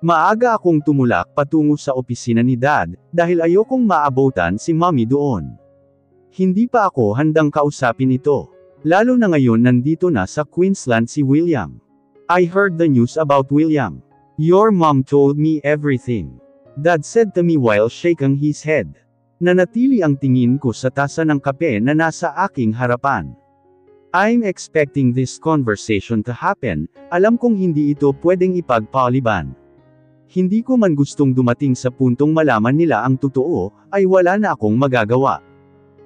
Maaga akong tumulak patungo sa opisina ni Dad, dahil ayokong maabutan si Mommy doon. Hindi pa ako handang kausapin ito. Lalo na ngayon nandito na sa Queensland si William. I heard the news about William. Your mom told me everything. Dad said to me while shaking his head. Nanatili ang tingin ko sa tasa ng kape na nasa aking harapan. I'm expecting this conversation to happen, alam kong hindi ito pwedeng ipagpaliban. Hindi ko man gustong dumating sa puntong malaman nila ang totoo, ay wala na akong magagawa.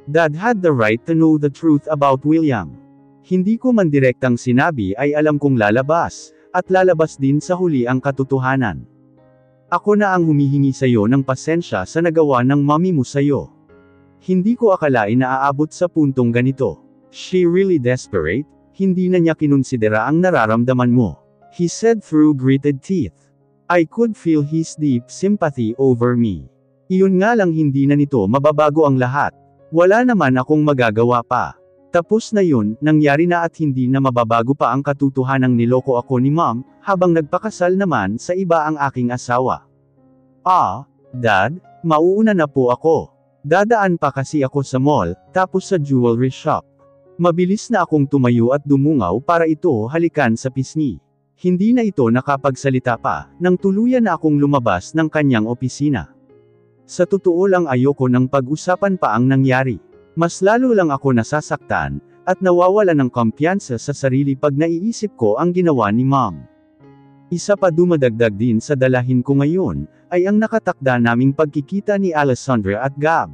Dad had the right to know the truth about William. Hindi ko man direktang sinabi ay alam kong lalabas, at lalabas din sa huli ang katotohanan. Ako na ang humihingi sa iyo ng pasensya sa nagawa ng mommy mo sa iyo. Hindi ko akalain na aabot sa puntong ganito. She really desperate? Hindi na niya kinonsidera ang nararamdaman mo. He said through gritted teeth. I could feel his deep sympathy over me. Iyon nga lang hindi na nito mababago ang lahat. Wala naman akong magagawa pa. Tapos na yun, nangyari na at hindi na mababago pa ang katotohanang niloko ako ni Mom, habang nagpakasal naman sa iba ang aking asawa. Dad, mauuna na po ako. Dadaan pa kasi ako sa mall, tapos sa jewelry shop. Mabilis na akong tumayo at dumungaw para ito halikan sa pisngi. Hindi na ito nakapagsalita pa, nang tuluyan na akong lumabas ng kanyang opisina. Sa totoo lang ayoko ng pag-usapan pa ang nangyari. Mas lalo lang ako nasasaktan, at nawawala ng kumpiyansa sa sarili pag naiisip ko ang ginawa ni Mom. Isa pa dumadagdag din sa dalahin ko ngayon, ay ang nakatakda naming pagkikita ni Alessandra at Gab.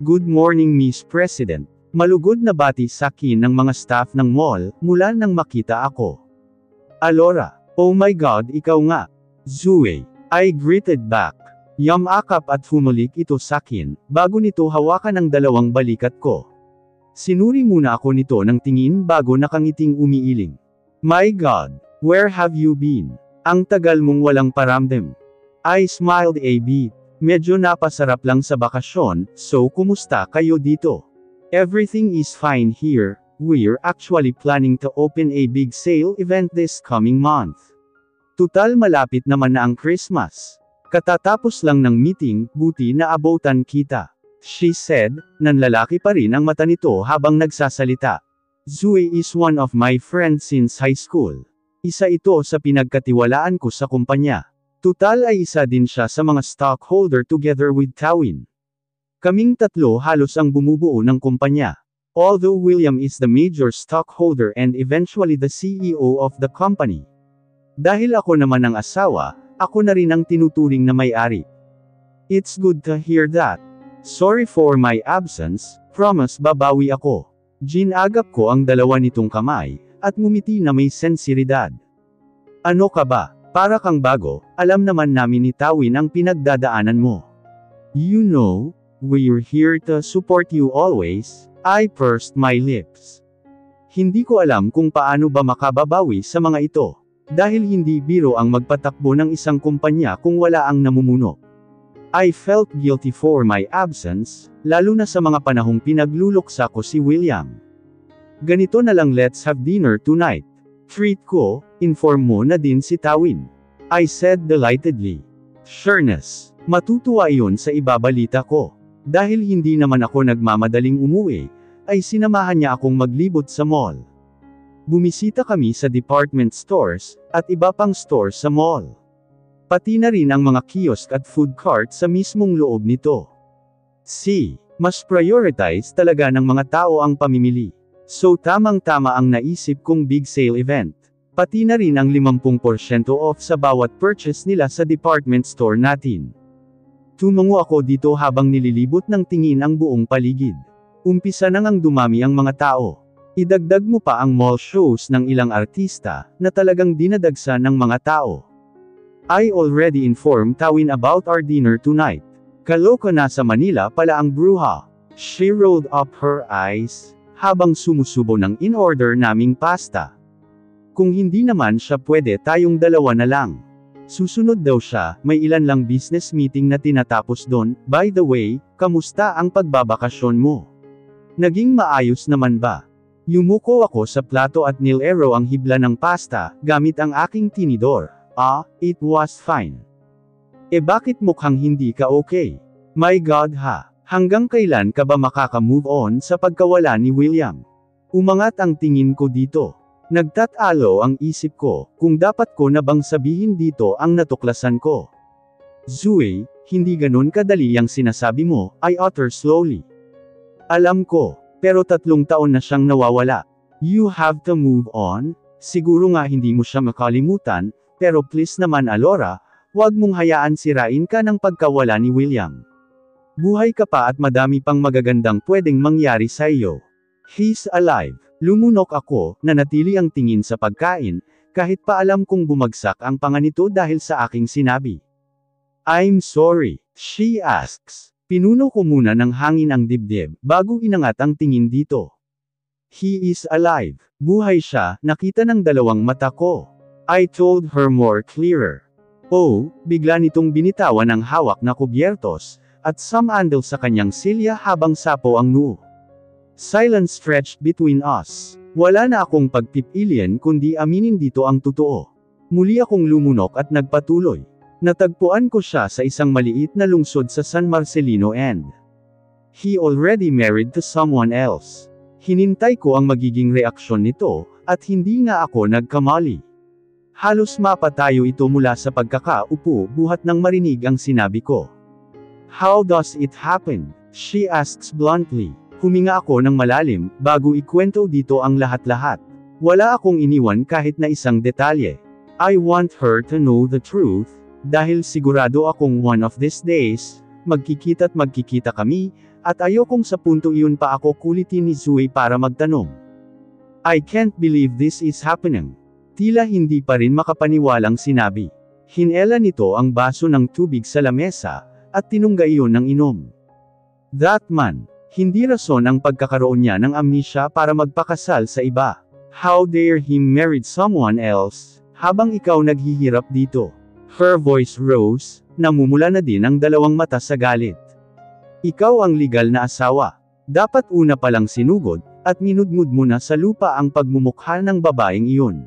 Good morning Miss President. Malugod na bati sa akin ng mga staff ng mall, mula nang makita ako. Alora, oh my God ikaw nga. Zoe, I greeted back. Yamakap at humulik ito sa akin, bago nito hawakan ang dalawang balikat ko. Sinuri muna ako nito ng tingin bago nakangiting umiiling. My God, where have you been? Ang tagal mong walang paramdam. I smiled a bit. Medyo napasarap lang sa bakasyon, so kumusta kayo dito? Everything is fine here. We're actually planning to open a big sale event this coming month. Tutal malapit naman na ang Christmas. Katatapos lang ng meeting, buti na abutan kita. She said, nanlalaki pa rin ang mata nito habang nagsasalita. Zoe is one of my friends since high school. Isa ito sa pinagkatiwalaan ko sa kumpanya. Tutal ay isa din siya sa mga stockholder together with Tawin. Kaming tatlo halos ang bumubuo ng kumpanya. Although William is the major stockholder and eventually the CEO of the company. Dahil ako naman ang asawa, ako na rin ang tinuturing na may-ari. It's good to hear that. Sorry for my absence, promise babawi ako. Ginagap ko ang dalawa nitong kamay, at ngumiti na may sensiridad. Ano ka ba? Para kang bago, alam naman namin ni Tawin ang pinagdadaanan mo. You know, we're here to support you always. I pursed my lips. Hindi ko alam kung paano ba makababawi sa mga ito. Dahil hindi biro ang magpatakbo ng isang kumpanya kung wala ang namumuno. I felt guilty for my absence, lalo na sa mga panahong pinagluluksa ko si William. Ganito na lang, let's have dinner tonight. Treat ko, inform mo na din si Tawin. I said delightedly. Sureness. Matutuwa iyon sa ibabalita ko. Dahil hindi naman ako nagmamadaling umuwi, ay sinamahan niya akong maglibot sa mall. Bumisita kami sa department stores, at iba pang stores sa mall. Pati na rin ang mga kiosk at food cart sa mismong loob nito. Mas prioritize talaga ng mga tao ang pamimili. So tamang-tama ang naisip kong big sale event. Pati na rin ang 50% off sa bawat purchase nila sa department store natin. Tumungo ako dito habang nililibot ng tingin ang buong paligid. Umpisa na ngang dumami ang mga tao. Idagdag mo pa ang mall shows ng ilang artista, na talagang dinadagsa ng mga tao. I already informed Tawin about our dinner tonight. Kaloka na sa Manila pala ang bruha. She rolled up her eyes, habang sumusubo ng in-order naming pasta. Kung hindi naman siya pwede tayong dalawa na lang. Susunod daw siya, may ilan lang business meeting na tinatapos doon. By the way, kamusta ang pagbabakasyon mo? Naging maayos naman ba? Yumuko ako sa plato at nilero ang hibla ng pasta, gamit ang aking tinidor. It was fine. Bakit mukhang hindi ka okay? My God ha! Hanggang kailan ka ba makaka-move on sa pagkawala ni William? Umangat ang tingin ko dito. Nagtatalo ang isip ko, kung dapat ko na bang sabihin dito ang natuklasan ko. Zoe, hindi ganun kadali ang sinasabi mo, I utter slowly. Alam ko, pero 3 taon na siyang nawawala. You have to move on? Siguro nga hindi mo siya makalimutan, pero please naman Alora, huwag mong hayaan sirain ka ng pagkawala ni William. Buhay ka pa at madami pang magagandang pwedeng mangyari sa iyo. He's alive. Lumunok ako, nanatili ang tingin sa pagkain, kahit pa alam kong bumagsak ang panga nito dahil sa aking sinabi. I'm sorry, she asks. Pinuno ko muna ng hangin ang dibdib, bago inangat ang tingin dito. He is alive. Buhay siya, nakita ng 2 mata ko. I told her more clearer. Oh, bigla nitong binitawan ang hawak na kubyertos, at sumandal sa kanyang silya habang sapo ang noo. Silence stretched between us. Wala na akong pagpipilian kundi aminin dito ang totoo. Muli akong lumunok at nagpatuloy. Natagpuan ko siya sa isang maliit na lungsod sa San Marcelino and he already married to someone else. Hinintay ko ang magiging reaksyon nito, at hindi nga ako nagkamali. Halos mapatayo ito mula sa pagkakaupo buhat nang marinig ang sinabi ko. How does it happen? She asks bluntly. Huminga ako ng malalim, bago ikwento dito ang lahat-lahat. Wala akong iniwan kahit na isang detalye. I want her to know the truth, dahil sigurado akong one of these days, magkikita't magkikita kami, at ayokong sa punto iyon pa ako kulitin ni Zoe para magtanong. I can't believe this is happening. Tila hindi pa rin makapaniwalang sinabi. Hinela nito ang baso ng tubig sa lamesa, at tinungga iyon ng inom. That man, hindi rason ang pagkakaroon niya ng amnesia para magpakasal sa iba. How dare him marry someone else, habang ikaw naghihirap dito. Her voice rose, namumula na din ang 2 mata sa galit. Ikaw ang legal na asawa. Dapat una palang sinugod, at minudmud mo na sa lupa ang pagmumukha ng babaeng iyon.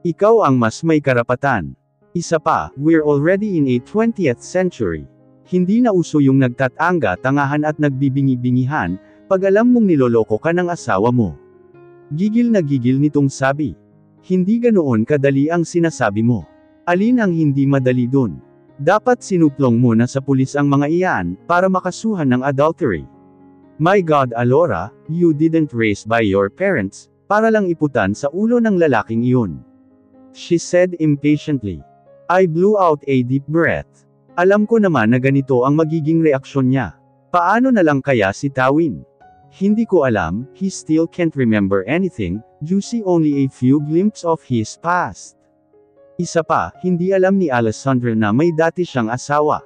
Ikaw ang mas may karapatan. Isa pa, we're already in a 20th century. Hindi na uso yung nagtatanga-tangahan at nagbibingi-bingihan, pag alam mong niloloko ka ng asawa mo. Gigil na gigil nitong sabi. Hindi ganoon kadali ang sinasabi mo. Alin ang hindi madali dun? Dapat sinuplong mo na sa pulis ang mga iyan, para makasuhan ng adultery. My God Alora, you didn't raise by your parents, para lang iputan sa ulo ng lalaking iyon. She said impatiently. I blew out a deep breath. Alam ko naman na ganito ang magiging reaksyon niya. Paano na lang kaya si Tawin? Hindi ko alam, he still can't remember anything, due to only a few glimpses of his past. Isa pa, hindi alam ni Alessandra na may dati siyang asawa.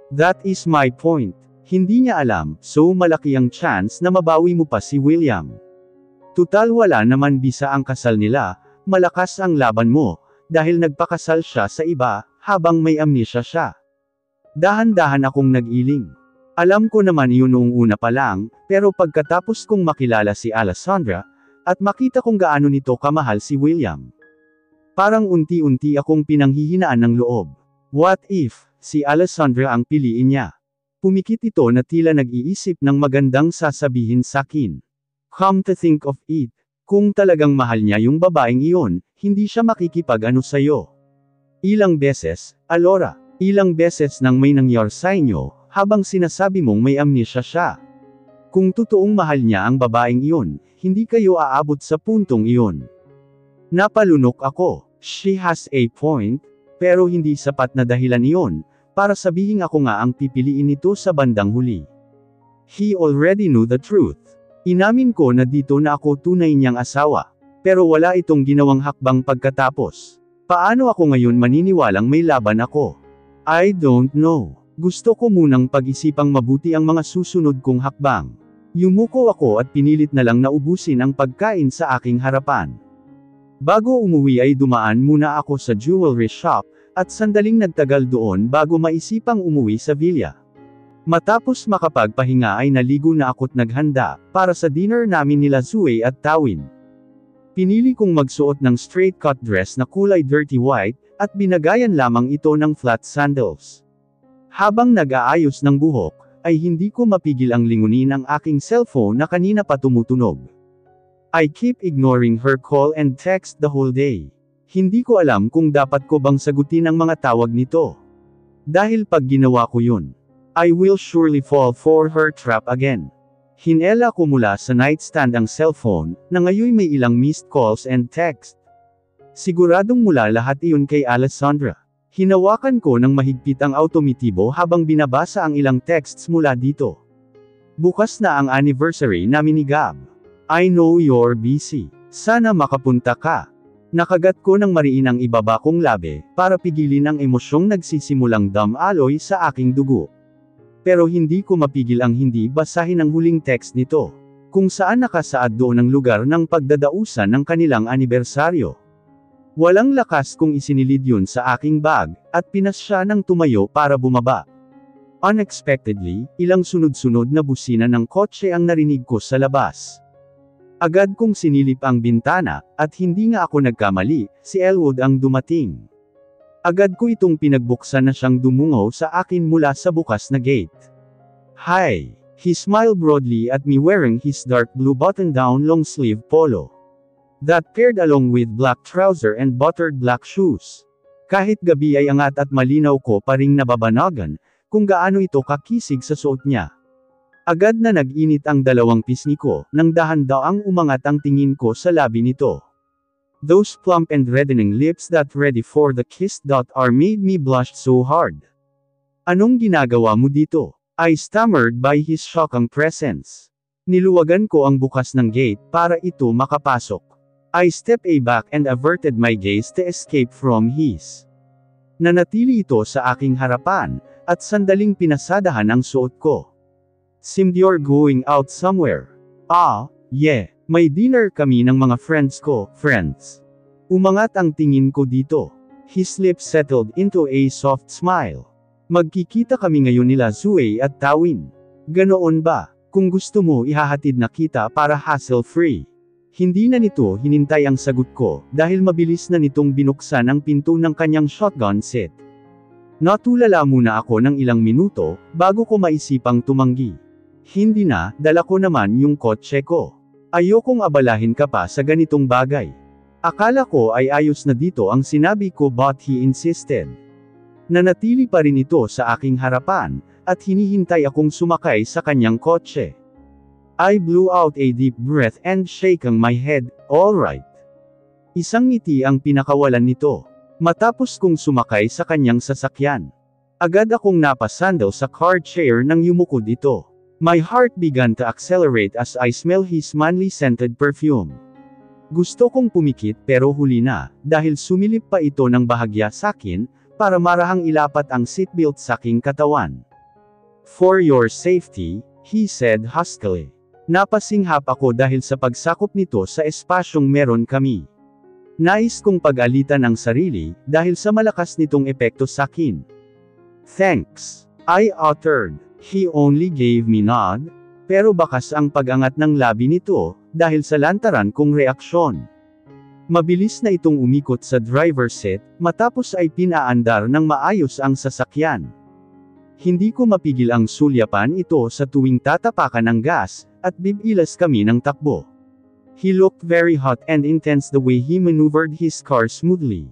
That is my point. Hindi niya alam, so malaki ang chance na mabawi mo pa si William. Tutal wala naman bisa ang kasal nila, malakas ang laban mo, dahil nagpakasal siya sa iba, habang may amnesia siya. Dahan-dahan akong nag-iling. Alam ko naman iyon noong una pa lang, pero pagkatapos kong makilala si Alessandra, at makita kong gaano nito kamahal si William. Parang unti-unti akong pinanghihinaan ng loob. What if, si Alessandra ang piliin niya? Pumikit ito na tila nag-iisip ng magandang sasabihin sakin. Come to think of it, kung talagang mahal niya yung babaeng iyon, hindi siya makikipag-ano sa'yo. Ilang beses, Alora, ilang beses nang may nangyari sa inyo, habang sinasabi mong may amnesia siya. Kung totoong mahal niya ang babaeng iyon, hindi kayo aabot sa puntong iyon. Napalunok ako. She has a point, pero hindi sapat na dahilan iyon, para sabihin ako nga ang pipiliin nito sa bandang huli. He already knew the truth. Inamin ko na dito na ako tunay niyang asawa, pero wala itong ginawang hakbang pagkatapos. Paano ako ngayon maniniwalang may laban ako? I don't know. Gusto ko munang pag-isipang mabuti ang mga susunod kong hakbang. Yumuko ako at pinilit na lang na ubusin ang pagkain sa aking harapan. Bago umuwi ay dumaan muna ako sa jewelry shop, at sandaling nagtagal doon bago maisipang umuwi sa villa. Matapos makapagpahinga ay naligo na ako't naghanda, para sa dinner namin nila Zoe at Tawin. Pinili kong magsuot ng straight cut dress na kulay dirty white, at binagayan lamang ito ng flat sandals. Habang nag-aayos ng buhok, ay hindi ko mapigil ang lingunin ang aking cellphone na kanina pa tumutunog. I keep ignoring her call and text the whole day. Hindi ko alam kung dapat ko bang sagutin ang mga tawag nito. Dahil pag ginawa ko yun, I will surely fall for her trap again. Hinela ko mula sa nightstand ang cellphone, na ngayon may ilang missed calls and text. Siguradong mula lahat iyon kay Alessandra. Hinawakan ko ng mahigpit ang automatibo habang binabasa ang ilang texts mula dito. Bukas na ang anniversary namin ni Gab. I know you're busy. Sana makapunta ka. Nakagat ko ng mariin ang ibaba kong labi, para pigilin ang emosyong nagsisimulang damaloy sa aking dugo. Pero hindi ko mapigil ang hindi basahin ang huling text nito, kung saan nakasaad doon ang lugar ng pagdadausan ng kanilang anibersaryo. Walang lakas kung isinilid yun sa aking bag, at pinas siya ng tumayo para bumaba. Unexpectedly, ilang sunod-sunod na busina ng kotse ang narinig ko sa labas. Agad kong sinilip ang bintana, at hindi nga ako nagkamali, si Elwood ang dumating. Agad ko itong pinagbuksan na siyang dumungaw sa akin mula sa bukas na gate. Hi! He smiled broadly at me wearing his dark blue button-down long-sleeve polo. That paired along with black trouser and buttered black shoes. Kahit gabi ay angat at malinaw ko pa ring nababanagan, kung gaano ito kakisig sa suot niya. Agad na nag-init ang dalawang pisngi ko, nang dahan-daang umangat ang tingin ko sa labi nito. Those plump and reddening lips that ready for the kiss are made me blush so hard. Anong ginagawa mo dito? I stammered by his shocking presence. Niluwagan ko ang bukas ng gate para ito makapasok. I stepped back and averted my gaze to escape from his. Nanatili ito sa aking harapan, at sandaling pinasadahan ang suot ko. Seemed you're going out somewhere. Ah, yeah, may dinner kami ng mga friends ko, friends. Umangat ang tingin ko dito. His lips settled into a soft smile. Magkikita kami ngayon nila Zoe at Tawin. Ganoon ba? Kung gusto mo ihahatid na kita para hassle-free. Hindi na nito hinintay ang sagot ko, dahil mabilis na nitong binuksan ang pinto ng kanyang shotgun set. Natulala muna ako ng ilang minuto, bago ko maisipang tumanggi. Hindi na, dala ko naman yung kotse ko. Ayokong abalahin ka pa sa ganitong bagay. Akala ko ay ayos na dito ang sinabi ko but he insisted. Nanatili pa rin ito sa aking harapan, at hinihintay akong sumakay sa kanyang kotse. I blew out a deep breath and shaking my head, all right. Isang ngiti ang pinakawalan nito. Matapos kong sumakay sa kanyang sasakyan. Agad akong napasandal sa car chair nang yumukod ito. My heart began to accelerate as I smell his manly scented perfume. Gusto kong pumikit pero huli na, dahil sumilip pa ito ng bahagya sakin, para marahang ilapat ang seatbelt sa aking katawan. For your safety, he said huskily. Napasinghap ako dahil sa pagsakop nito sa espasyong meron kami. Nais kong pag-alitan ang sarili, dahil sa malakas nitong epekto sakin. Thanks, I uttered. He only gave me nod, pero bakas ang pag-angat ng labi nito, dahil sa lantaran kong reaksyon. Mabilis na itong umikot sa driver's seat, matapos ay pinaandar ng maayos ang sasakyan. Hindi ko mapigil ang sulyapan ito sa tuwing tatapakan ng gas, at bibilas kami ng takbo. He looked very hot and intense the way he maneuvered his car smoothly.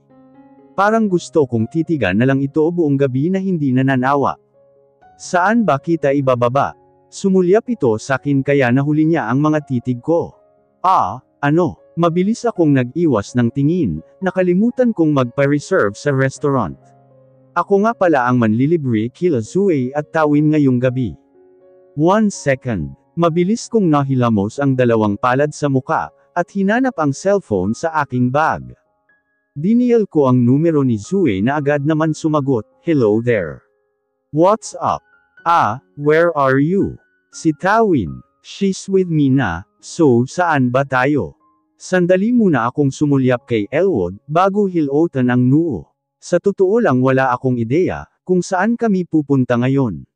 Parang gusto kong titigan na lang ito buong gabi na hindi nananawa. Saan ba kita ibababa? Sumulyap ito sa akin kaya nahuli niya ang mga titig ko. Mabilis akong nag-iwas ng tingin, nakalimutan kong magpa-reserve sa restaurant. Ako nga pala ang manlilibre kila Zoe at Tawin ngayong gabi. 1 second. Mabilis kong nahilamos ang dalawang palad sa muka, at hinanap ang cellphone sa aking bag. Dinial ko ang numero ni Zoe na agad naman sumagot, "Hello there. What's up? Where are you?" Si Tawin. She's with me na, so saan ba tayo? Sandali muna akong sumulyap kay Elwood, bago hilotan ang noo. Sa totoo lang wala akong ideya, kung saan kami pupunta ngayon.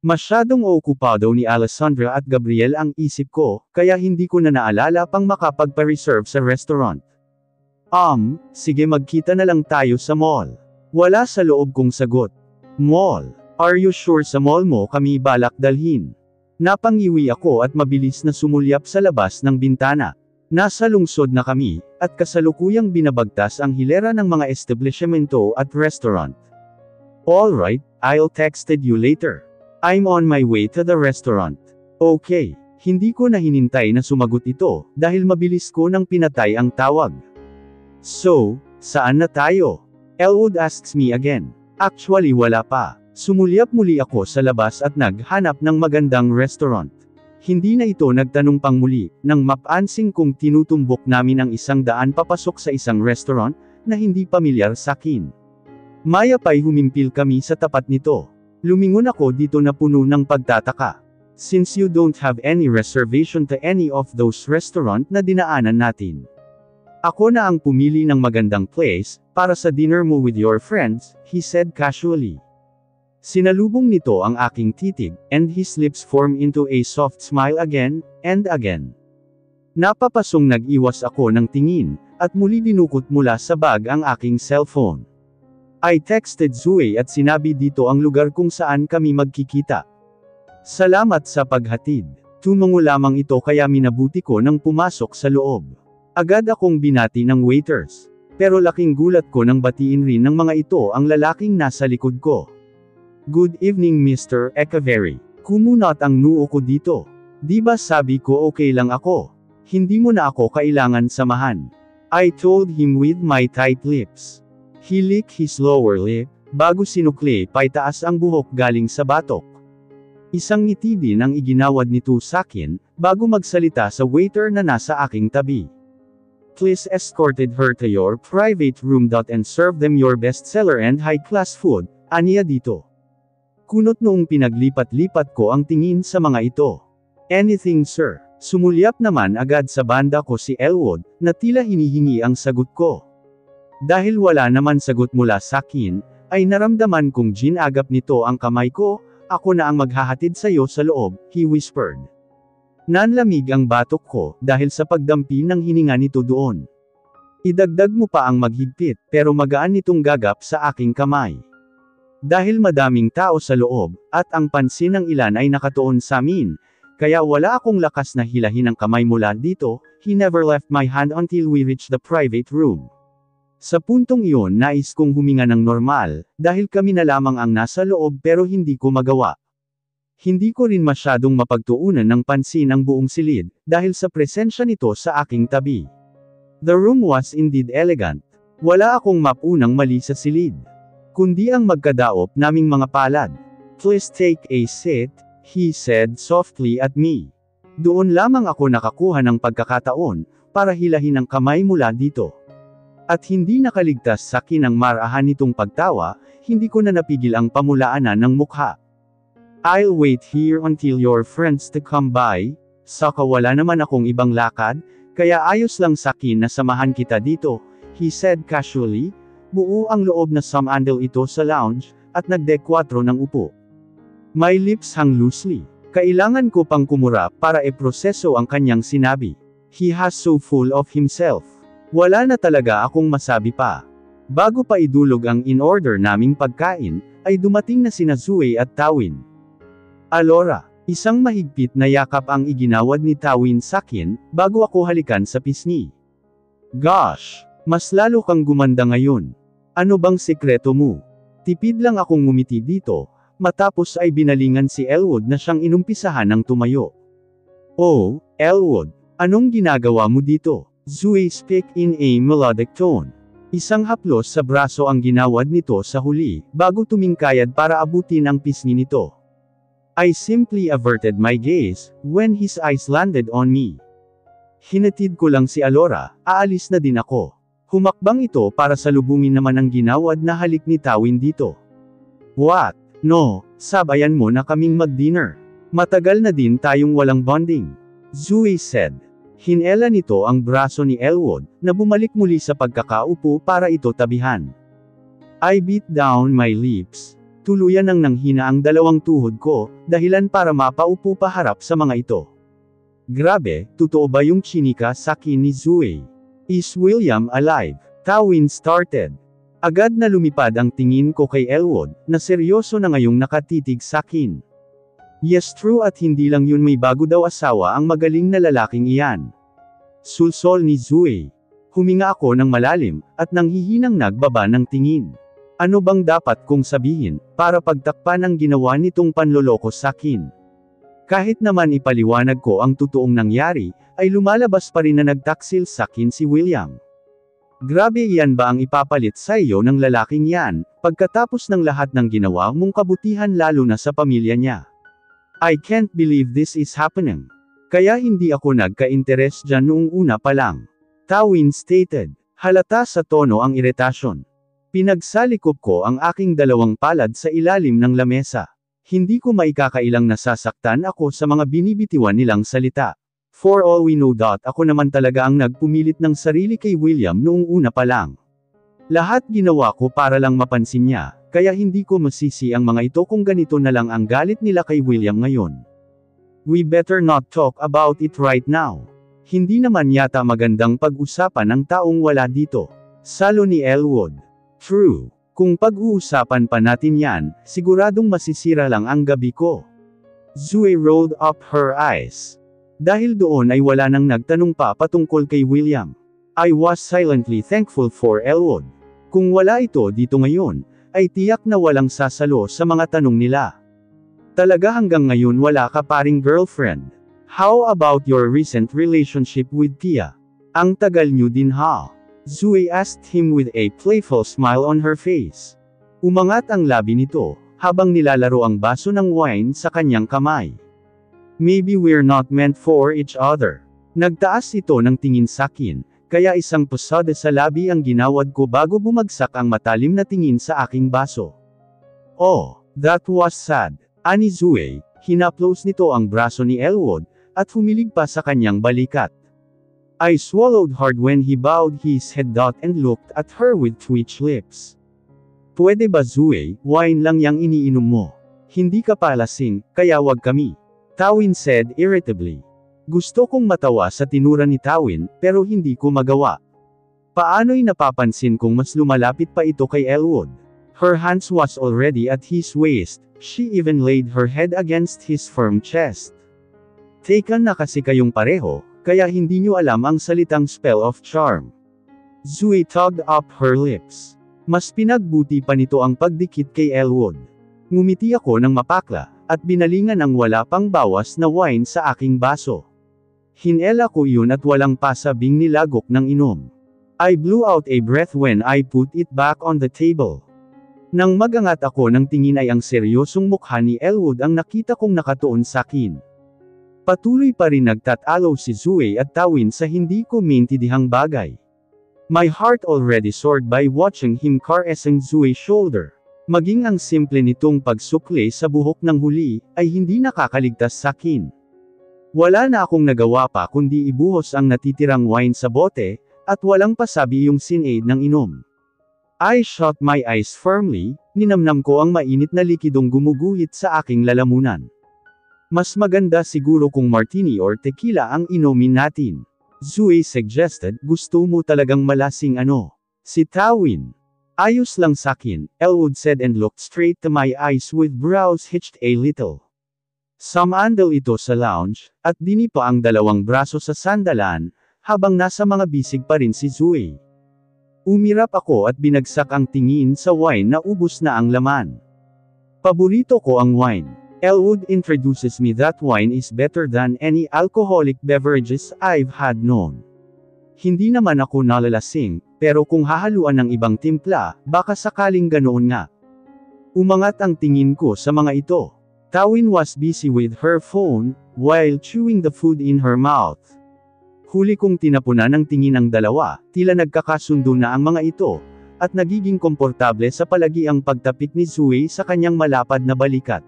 Masyadong okupado ni Alessandra at Gabriel ang isip ko, kaya hindi ko na naalala pang makapagpa-reserve sa restaurant. Sige magkita na lang tayo sa mall. Wala sa loob kong sagot. Mall? Are you sure sa mall mo kami balak dalhin? Napangiwi ako at mabilis na sumulyap sa labas ng bintana. Nasa lungsod na kami, at kasalukuyang binabagtas ang hilera ng mga establishmento at restaurant. Alright, I'll texted you later. I'm on my way to the restaurant. Okay, hindi ko na hinintay na sumagot ito, dahil mabilis ko nang pinatay ang tawag. So, saan na tayo? Elwood asks me again. Actually wala pa. Sumulyap muli ako sa labas at naghanap ng magandang restaurant. Hindi na ito nagtanong pang muli, nang mapansing kong tinutumbok namin ang 100 papasok sa isang restaurant, na hindi pamilyar sa akin. Maya pa'y humimpil kami sa tapat nito. Lumingon ako dito na puno ng pagtataka. Since you don't have any reservation to any of those restaurant na dinaanan natin. Ako na ang pumili ng magandang place, para sa dinner mo with your friends, he said casually. Sinalubong nito ang aking titig, and his lips formed into a soft smile again, and again. Napapasong nag-iwas ako ng tingin, at muli dinukot mula sa bag ang aking cellphone. I texted Zoe at sinabi dito ang lugar kung saan kami magkikita. Salamat sa paghatid. Tumango lamang ito kaya minabuti ko nang pumasok sa loob. Agad akong binati ng waiters. Pero laking gulat ko nang batiin rin ng mga ito ang lalaking nasa likod ko. Good evening Mr. Echeverry. Kumunot ang noo ko dito. Di ba sabi ko okay lang ako? Hindi mo na ako kailangan samahan. I told him with my tight lips. He licked his lower lip, bago sinukli paitaas ang buhok galing sa batok. Isang ngiti din ang iginawad nito sakin, bago magsalita sa waiter na nasa aking tabi. Please escorted her to your private room. And serve them your bestseller and high-class food, aniya dito. Kunot noong pinaglipat-lipat ko ang tingin sa mga ito. Anything sir. Sumulyap naman agad sa banda ko si Elwood, na tila hinihingi ang sagot ko. Dahil wala naman sagot mula sa akin, ay naramdaman kong ginagap nito ang kamay ko, ako na ang maghahatid sa iyo sa loob, he whispered. Nanlamig ang batok ko, dahil sa pagdampi ng hininga nito doon. Idagdag mo pa ang maghigpit, pero magaan nitong gagap sa aking kamay. Dahil madaming tao sa loob, at ang pansin ng ilan ay nakatuon sa amin, kaya wala akong lakas na hilahin ang kamay mula dito, he never left my hand until we reached the private room. Sa puntong iyon nais kong huminga ng normal, dahil kami na lamang ang nasa loob pero hindi ko magawa. Hindi ko rin masyadong mapagtuunan ng pansin ang buong silid, dahil sa presensya nito sa aking tabi. The room was indeed elegant. Wala akong mapunang mali sa silid. Kundi ang magkadaop naming mga palad. Please take a seat, he said softly at me. Doon lamang ako nakakuha ng pagkakataon, para hilahin ang kamay mula dito. At hindi nakaligtas sa akin ang marahan nitong pagtawa, hindi ko na napigil ang pamulaanan ng mukha. I'll wait here until your friends to come by, saka wala naman akong ibang lakad, kaya ayos lang sa akin na samahan kita dito, he said casually. Buo ang loob na sumandal ito sa lounge, at nagdekwatro ng upo. My lips hung loosely. Kailangan ko pang kumura para e-proseso ang kanyang sinabi. He has so full of himself. Wala na talaga akong masabi pa. Bago pa idulog ang in-order naming pagkain, ay dumating na sina Zoe at Tawin. Alora, isang mahigpit na yakap ang iginawad ni Tawin sakin, bago ako halikan sa pisngi. Gosh! Mas lalo kang gumanda ngayon. Ano bang sekreto mo? Tipid lang akong ngumiti dito, matapos ay binalingan si Elwood na siyang inumpisahan ng tumayo. Oh, Elwood, anong ginagawa mo dito? Zoe spoke in a melodic tone. Isang haplos sa braso ang ginawad nito sa huli, bago tumingkayad para abutin ang pisngi nito. I simply averted my gaze, when his eyes landed on me. Hinatid ko lang si Alora, aalis na din ako. Humakbang ito para salubungin naman ang ginawad na halik ni Tawin dito. What? No, sabayan mo na kaming mag-dinner. Matagal na din tayong walang bonding. Zoe said. Hinela nito ang braso ni Elwood, na bumalik muli sa pagkakaupo para ito tabihan. I bit down my lips. Tuluyan nang nanghina ang dalawang tuhod ko, dahilan para mapaupo pa harap sa mga ito. Grabe, totoo ba yung chinika sa akin ni Zoe? Is William alive? Tawin started. Agad na lumipad ang tingin ko kay Elwood, na seryoso na ngayong nakatitig sakin. Yes, true, at hindi lang yun, may bago daw asawa ang magaling na lalaking iyan. Sulsol ni Zoe. Huminga ako ng malalim, at nanghihinang nagbaba ng tingin. Ano bang dapat kong sabihin, para pagtakpan ang ginawa nitong panloloko sakin? Kahit naman ipaliwanag ko ang totoong nangyari, ay lumalabas pa rin na nagtaksil sakin si William. Grabe, iyan ba ang ipapalit sa iyo ng lalaking yan, pagkatapos ng lahat ng ginawa mong kabutihan, lalo na sa pamilya niya? I can't believe this is happening. Kaya hindi ako nagka-interes dyan noong una pa lang. Tawin stated. Halata sa tono ang iritasyon. Pinagsalikop ko ang aking dalawang palad sa ilalim ng lamesa. Hindi ko maikakailang nasasaktan ako sa mga binibitiwan nilang salita. For all we know, ako naman talaga ang nagpumilit ng sarili kay William noong una pa lang. Lahat ginawa ko para lang mapansin niya, kaya hindi ko masisi ang mga ito kung ganito na lang ang galit nila kay William ngayon. We better not talk about it right now. Hindi naman yata magandang pag-usapan ng taong wala dito. Salo ni Elwood. True. Kung pag-uusapan pa natin yan, siguradong masisira lang ang gabi ko. Zoe rolled up her eyes. Dahil doon ay wala nang nagtanong pa patungkol kay William. I was silently thankful for Elwood. Kung wala ito dito ngayon, ay tiyak na walang sasalo sa mga tanong nila. Talaga hanggang ngayon wala ka paring girlfriend? How about your recent relationship with Tia? Ang tagal nyo din ha? Zoe asked him with a playful smile on her face. Umangat ang labi nito, habang nilalaro ang baso ng wine sa kanyang kamay. Maybe we're not meant for each other. Nagtaas ito ng tingin sakin, kaya isang pusada sa labi ang ginawad ko bago bumagsak ang matalim na tingin sa aking baso. Oh, that was sad. Ani Zoe, hinaplos nito ang braso ni Elwood, at humilig pa sa kanyang balikat. I swallowed hard when he bowed his head and looked at her with twitched lips. Pwede ba Zoe, wine lang yang iniinom mo? Hindi ka pa lasing, kaya wag kami. Tawin said irritably. Gusto kong matawa sa tinura ni Tawin, pero hindi ko magawa. Paano'y napapansin kong mas lumalapit pa ito kay Elwood. Her hands was already at his waist, she even laid her head against his firm chest. Taken na kasi kayong pareho, kaya hindi nyo alam ang salitang spell of charm. Zoe tugged up her lips. Mas pinagbuti pa nito ang pagdikit kay Elwood. Ngumiti ako ng mapakla, at binalingan ang wala pang bawas na wine sa aking baso. Hinela ko yun at walang pasabing nilagok ng inom. I blew out a breath when I put it back on the table. Nang magangat ako ng tingin ay ang seryosong mukha ni Elwood ang nakita kong nakatuon sakin. Patuloy pa rin nagtatalo si Zoe at Tawin sa hindi ko maintindihang bagay. My heart already soared by watching him caressing Zoe's shoulder. Maging ang simple nitong pagsukli sa buhok ng huli, ay hindi nakakaligtas sakin. Wala na akong nagawa pa kundi ibuhos ang natitirang wine sa bote, at walang pasabi yung sinaid ng inom. I shut my eyes firmly, ninamnam ko ang mainit na likidong gumuguhit sa aking lalamunan. Mas maganda siguro kung martini or tequila ang inumin natin. Zoe suggested, gusto mo talagang malasing ano? Si Tawin. Ayos lang sakin, Elwood said and looked straight to my eyes with brows hitched a little. Sumandal ito sa lounge, at dinipa ang dalawang braso sa sandalan, habang nasa mga bisig pa rin si Zoe. Umirap ako at binagsak ang tingin sa wine na ubos na ang laman. Paborito ko ang wine. Elwood introduces me that wine is better than any alcoholic beverages I've had known. Hindi naman ako nalalasing, pero kung hahaluan ng ibang timpla, baka sakaling ganoon nga. Umangat ang tingin ko sa mga ito. Tawin was busy with her phone, while chewing the food in her mouth. Huli kong tinapunan ng tingin ang dalawa, tila nagkakasundo na ang mga ito, at nagiging komportable sa palagi ang pagtapik ni Zoe sa kanyang malapad na balikat.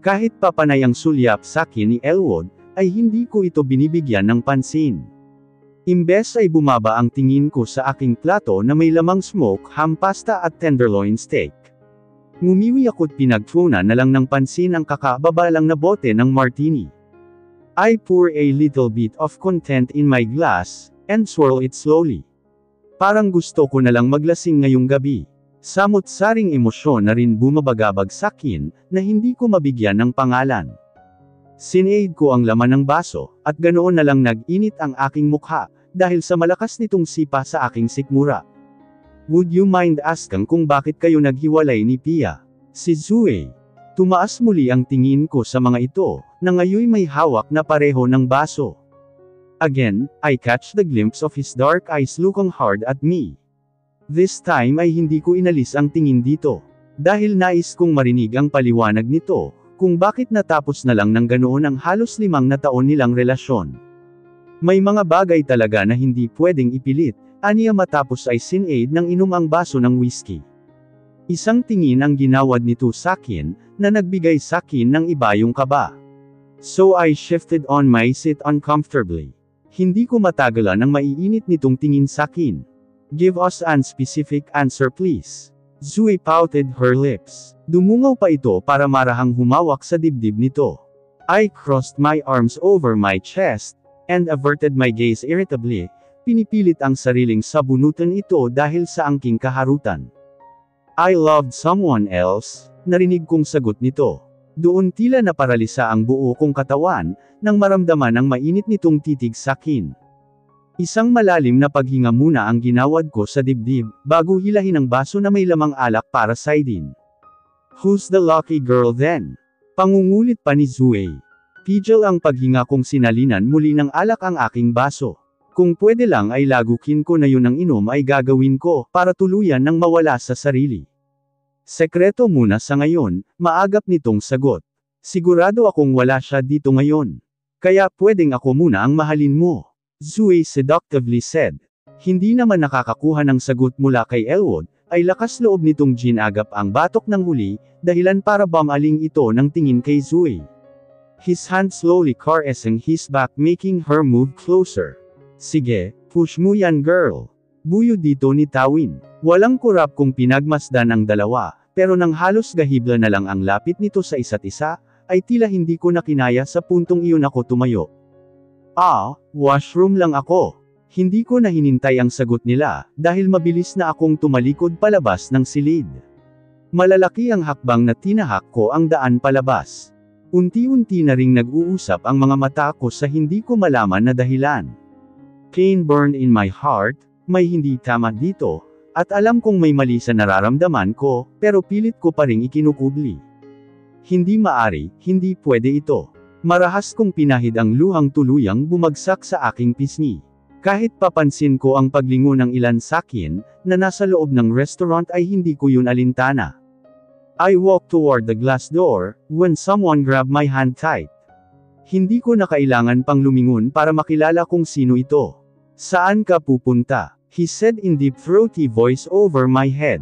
Kahit papanay ang sulyap sakin ni Elwood, ay hindi ko ito binibigyan ng pansin. Imbes ay bumaba ang tingin ko sa aking plato na may lamang smoke ham pasta at tenderloin steak. Ngumiwi ako't pinagtuunan na lang ng pansin ang kakababa lang na bote ng martini. I pour a little bit of content in my glass, and swirl it slowly. Parang gusto ko na lang maglasing ngayong gabi. Samot-saring emosyon na rin bumabagabag sakin, na hindi ko mabigyan ng pangalan. Sineid ko ang laman ng baso, at ganoon na lang nag-init ang aking mukha, dahil sa malakas nitong sipa sa aking sikmura. Would you mind asking kung bakit kayo naghiwalay ni Pia? Si Zue. Tumaas muli ang tingin ko sa mga ito, na ngayoy may hawak na pareho ng baso. Again, I catch the glimpse of his dark eyes looking hard at me. This time ay hindi ko inalis ang tingin dito. Dahil nais kong marinig ang paliwanag nito, kung bakit natapos na lang ng ganoon ang halos 5 na taon nilang relasyon. May mga bagay talaga na hindi pwedeng ipilit, aniya matapos ay sineid ng inom ang baso ng whiskey. Isang tingin ang ginawad nito sakin, na nagbigay sakin ng iba yung kaba. So I shifted on my seat uncomfortably. Hindi ko matagalan ang maiinit nitong tingin sakin. Give us an specific answer please. Zue pouted her lips. Dumungaw pa ito para marahang humawak sa dibdib nito. I crossed my arms over my chest, and averted my gaze irritably, pinipilit ang sariling sabunutan ito dahil sa angking kaharutan. I loved someone else, narinig kong sagot nito. Doon tila naparalisa ang buo kong katawan, nang maramdaman ang mainit nitong titig sakin. Isang malalim na paghinga muna ang ginawad ko sa dibdib, bago hilahin ang baso na may lamang alak para sa idin. Who's the lucky girl then? Pangungulit pa ni Zue. Pigil ang paghinga kong sinalinan muli ng alak ang aking baso. Kung pwede lang ay lagukin ko na yun ang inom ay gagawin ko, para tuluyan ng mawala sa sarili. Sekreto muna sa ngayon, maagap nitong sagot. Sigurado akong wala siya dito ngayon. Kaya pwedeng ako muna ang mahalin mo. Zue seductively said. Hindi naman nakakakuha ng sagot mula kay Elwood, ay lakas loob nitong ginagap ang batok ng huli, dahilan para bamaling ito ng tingin kay Zue. His hand slowly caressing his back making her move closer. Sige, push mo yan girl. Buyo dito ni Tawin. Walang kurap kung pinagmasdan ang dalawa, pero nang halos gahibla na lang ang lapit nito sa isa't isa, ay tila hindi ko na kinaya sa puntong iyon ako tumayo. Washroom lang ako. Hindi ko na hinintay ang sagot nila, dahil mabilis na akong tumalikod palabas ng silid. Malalaki ang hakbang na tinahak ko ang daan palabas. Unti-unti na ring nag-uusap ang mga mata ko sa hindi ko malaman na dahilan. Pain burned in my heart, may hindi tama dito, at alam kong may mali sa nararamdaman ko, pero pilit ko pa ring ikinukubli. Hindi maari, hindi pwede ito. Marahas kong pinahid ang luhang tuluyang bumagsak sa aking pisngi. Kahit papansin ko ang paglingon ng ilan sakin, na nasa loob ng restaurant ay hindi ko yun alintana. I walked toward the glass door, when someone grabbed my hand tight. Hindi ko na kailangan pang lumingon para makilala kung sino ito. Saan ka pupunta? He said in deep throaty voice over my head.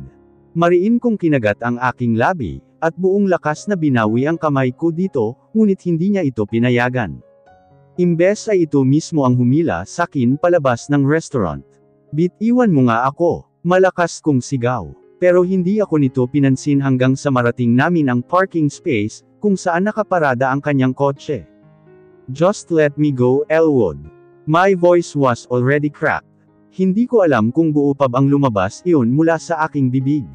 Mariin kong kinagat ang aking labi, at buong lakas na binawi ang kamay ko dito, ngunit hindi niya ito pinayagan. Imbes ay ito mismo ang humila sakin palabas ng restaurant. Bitiwan mo nga ako, malakas kong sigaw. Pero hindi ako nito pinansin hanggang sa marating namin ang parking space, kung saan nakaparada ang kanyang kotse. Just let me go, Elwood. My voice was already cracked. Hindi ko alam kung buo pa bang lumabas iyon mula sa aking bibig.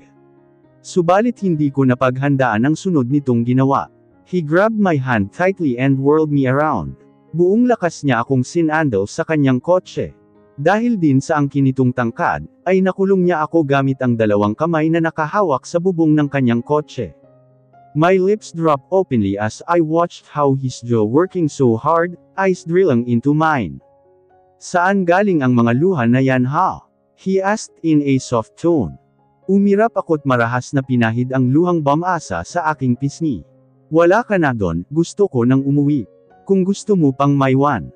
Subalit hindi ko napaghandaan ang sunod nitong ginawa. He grabbed my hand tightly and whirled me around. Buong lakas niya akong sinandal sa kanyang kotse. Dahil din sa angkin nitong tangkad, ay nakulong niya ako gamit ang dalawang kamay na nakahawak sa bubong ng kanyang kotse. My lips dropped openly as I watched how his jaw working so hard, eyes drilling into mine. Saan galing ang mga luha na yan ha? He asked in a soft tone. Umirap ako't marahas na pinahid ang luhang bamasa sa aking pisngi. Wala ka na doon, gusto ko nang umuwi. Kung gusto mo pang maiwan.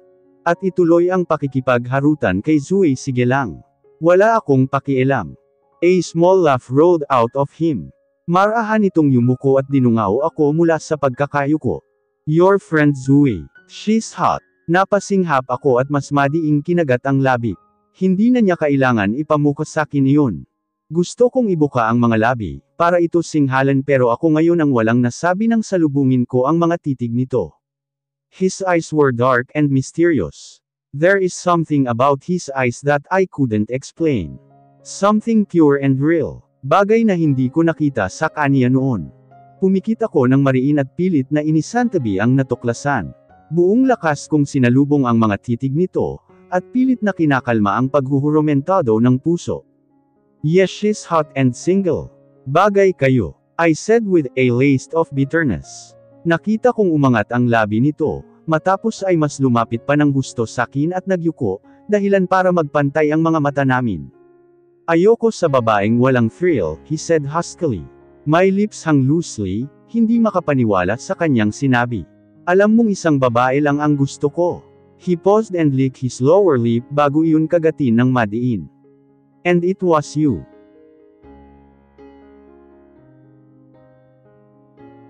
At ituloy ang pakikipagharutan kay Zue sige lang. Wala akong pakialam. A small laugh rolled out of him. Marahan itong yumuko at dinungaw ako mula sa pagkakayuko. Your friend Zue. She's hot. Napasinghap ako at mas madiing kinagat ang labi. Hindi na niya kailangan ipamukas sakin iyon. Gusto kong ibuka ang mga labi, para ito singhalan pero ako ngayon ang walang nasabi nang salubungin ko ang mga titig nito. His eyes were dark and mysterious. There is something about his eyes that I couldn't explain. Something pure and real. Bagay na hindi ko nakita sa kanya noon. Pumikit ako ng mariin at pilit na inisantabi ang natuklasan. Buong lakas kong sinalubong ang mga titig nito, at pilit na kinakalma ang paghuhurumentado ng puso. Yes, she's hot and single. Bagay kayo, I said with a laced of bitterness. Nakita kong umangat ang labi nito, matapos ay mas lumapit pa ng gusto sa akin at nagyuko, dahilan para magpantay ang mga mata namin. Ayoko sa babaeng walang thrill, he said huskily. My lips hung loosely, hindi makapaniwala sa kanyang sinabi. Alam mong isang babae lang ang gusto ko. He paused and licked his lower lip bago iyon kagatin ng madiin. And it was you.